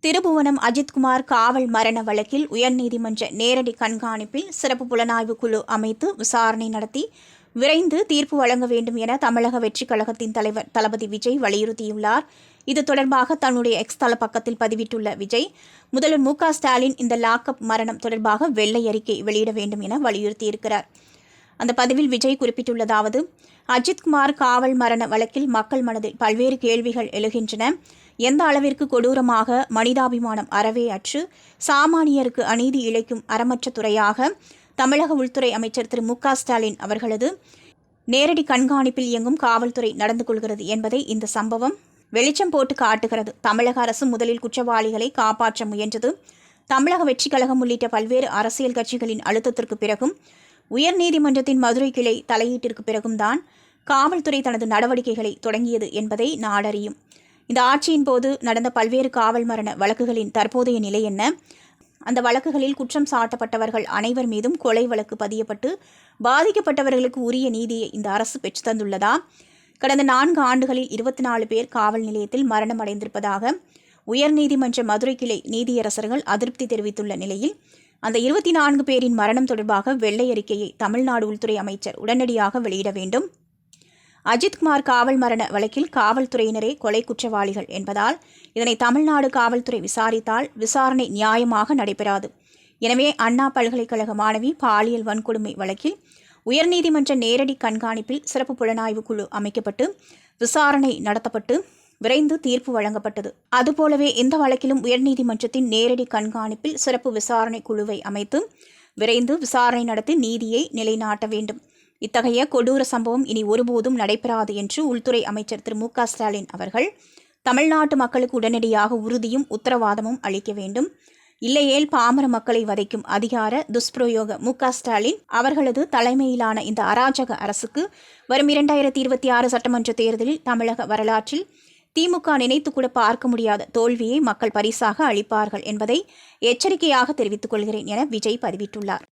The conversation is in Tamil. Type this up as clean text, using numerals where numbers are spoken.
திருபுவனம் அஜித்குமார் காவல் மரண வழக்கில் உயர்நீதிமன்ற நேரடி கண்காணிப்பில் சிறப்பு புலனாய்வு குழு அமைத்து விசாரணை நடத்தி விரைந்து தீர்ப்பு வழங்க வேண்டும் என தமிழக வெற்றிக் கழகத்தின் தலைவர் தளபதி விஜய் வலியுறுத்தியுள்ளார். இது தொடர்பாக தன்னுடைய எக்ஸ் தள பக்கத்தில் பதிவிட்டுள்ள விஜய், முதல்வர் மு.க.ஸ்டாலின் இந்த லாக்அப் மரணம் தொடர்பாக வெள்ளை அறிக்கை வெளியிட வேண்டும் என வலியுறுத்தியிருக்கிறார். அந்த பதிவில் விஜய் குறிப்பிட்டுள்ளதாவது, அஜித்குமார் காவல் மரண வழக்கில் மக்கள் மனதில் பல்வேறு கேள்விகள் எழுகின்றன. எந்த அளவிற்கு கொடூரமாக மனிதாபிமானம் அறவே அற்று சாமானியருக்கு அநீதி இழைக்கும் அறமற்ற துறையாக தமிழக உள்துறை அமைச்சர் திரு மு.க.ஸ்டாலின் அவர்களது நேரடி கண்காணிப்பில் இயங்கும் காவல்துறை நடந்து கொள்கிறது என்பதை இந்த சம்பவம் வெளிச்சம் போட்டு காட்டுகிறது. தமிழக அரசு முதலில் குற்றவாளிகளை காப்பாற்ற முயன்றது. தமிழக வெற்றிக் கழகம் உள்ளிட்ட பல்வேறு அரசியல் கட்சிகளின் அழுத்தத்திற்கு பிறகும் உயர்நீதிமன்றத்தின் மதுரை கிளை தலையீட்டிற்கு பிறகும் தான் காவல்துறை தனது நடவடிக்கைகளை தொடங்கியது என்பதை நாடறியும். இந்த ஆட்சியின் போது நடந்த பல்வேறு காவல் மரண வழக்குகளின் தற்போதைய நிலை என்ன? அந்த வழக்குகளில் குற்றம் சாட்டப்பட்டவர்கள் அனைவர் மீதும் கொலை வழக்கு பதியப்பட்டு பாதிக்கப்பட்டவர்களுக்கு உரிய நீதியை இந்த அரசு பெற்று தந்துள்ளதா? கடந்த 4 ஆண்டுகளில் 24 பேர் காவல் நிலையத்தில் மரணம் அடைந்திருப்பதாக உயர்நீதிமன்ற மதுரை கிளை நீதியரசர்கள் அதிருப்தி தெரிவித்துள்ள நிலையில் அந்த 24 பேரின் மரணம் தொடர்பாக வெள்ளை அறிக்கையை தமிழ்நாடு உள்துறை அமைச்சர் உடனடியாக வெளியிட வேண்டும். அஜித்குமார் காவல் மரண வழக்கில் காவல்துறையினரே கொலை குற்றவாளிகள் என்பதால் இதனை தமிழ்நாடு காவல்துறை விசாரித்தால் விசாரணை நியாயமாக நடைபெறாது. எனவே அண்ணா பல்கலைக்கழக மாணவி பாலியல் வன்கொடுமை வழக்கில் உயர்நீதிமன்ற நேரடி கண்காணிப்பில் சிறப்பு புலனாய்வு குழு அமைக்கப்பட்டு விசாரணை நடத்தப்பட்டு விரைந்து தீர்ப்பு வழங்கப்பட்டது. அதுபோலவே இந்த வழக்கிலும் உயர்நீதிமன்றத்தின் நேரடி கண்காணிப்பில் சிறப்பு விசாரணை குழுவை அமைத்து விரைந்து விசாரணை நடத்தி நீதியை நிலைநாட்ட வேண்டும். இத்தகைய கொடூர சம்பவம் இனி ஒருபோதும் நடைபெறாது என்று உள்துறை அமைச்சர் திரு மு.க.ஸ்டாலின் அவர்கள் தமிழ்நாட்டு மக்களுக்கு உடனடியாக உறுதியும் உத்தரவாதமும் அளிக்க வேண்டும். இல்லையேல் பாமர மக்களை வதைக்கும் அதிகார துஷ்பிரயோக மு.க.ஸ்டாலின் அவர்களது தலைமையிலான இந்த அராஜக அரசுக்கு வரும் 2026 சட்டமன்ற தேர்தலில் தமிழக வரலாற்றில் திமுக நினைத்து கூட பார்க்க முடியாத தோல்வியை மக்கள் பரிசாக அளிப்பார்கள் என்பதை எச்சரிக்கையாக தெரிவித்துக் கொள்கிறேன் என விஜய் பதிவிட்டுள்ளார்.